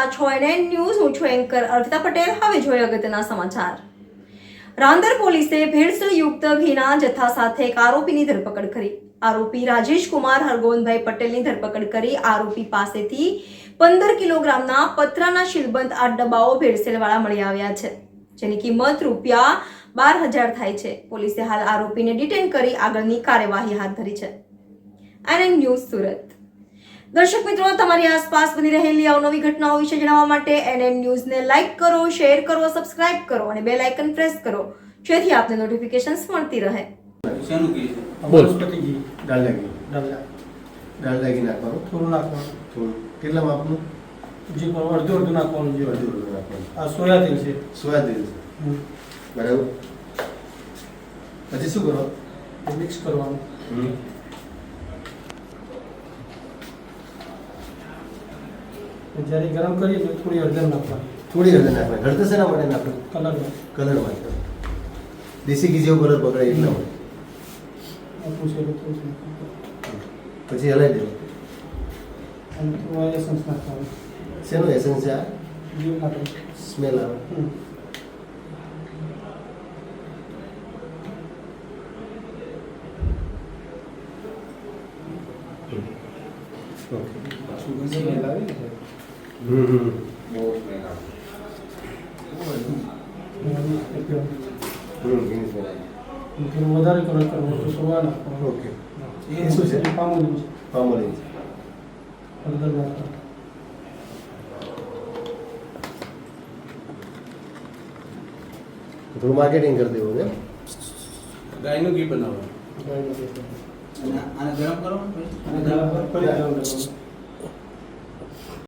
રહ્યા છો NN news. હું છું એન્કર અર્પિતા પટેલ. હવે જોઈએ અગત્યના સમાચાર. રાંદેર પોલીસે ભેળસેળયુક્ત ઘીના જથ્થા સાથે એક આરોપીની ધરપકડ કરી. આરોપી રાજેશ કુમાર હરગોનભાઈ પટેલની ધરપકડ કરી. આરોપી પાસેથી 15 કિલોગ્રામના પતરાના શીલબંધ 8 ડબ્બાઓ ભેળસેળવાળા મળી આવ્યા છે, જેની કિંમત રૂપિયા 12,000 થાય છે. પોલીસે હાલ આરોપીને ડિટેન કરી આગળની કાર્યવાહી હાથ ધરી છે. NN news Surat. દર્શક મિત્રો, તમારી આસપાસ બની રહેલી અવનવી ઘટનાઓ વિશે જાણવા માટે NN ન્યૂઝને લાઇક કરો, શેર કરો, સબસ્ક્રાઇબ કરો અને બેલ આઇકન પ્રેસ કરો, જેથી આપને નોટિફિકેશન્સ મળતી રહે. વનસ્પતિ ઘી, ડાલડા ઘી નાખવાનું, થોડું નાખવાનું, થોડું કેટલા માપનું? જે અડધું નાખવાનું, જે અડધું નાખવાનું. આ સોયા તેલ છે, સોયા તેલ છે, બરાબર. પછી શું કરો? મિક્સ કરવાનું. જ્યારે ગરમ કરીએ તો થોડી હળદર નાખવાની. થોડી હળદર નાખવાની. હળદર શેના માટે નાખવું? કલર માટે. દેશી ઘી જેવો કલર પકડે એટલા માટે. પછી હલાવી દેવું. અને થોડું એસન્સ નાખવાનું. શેનું એસન્સ છે આ? જીવ માટે. સ્મેલ આવે. સુગંધ સ્મેલ આવે ને? બહુ સ્મેલ આવે. વધારે કલર કરવો તો સોવા નાખવાનો. ઓકે. એ શું છે? પામોલીન છે. પામોલીન છે. હળદર નાખવાનું. થોડું માર્કેટિંગ કરી દેવું ને. ગાયનું ઘી બનાવવાનું. ગાયનું ઘી. આને ગરમ કરો. આને ગરમ કરી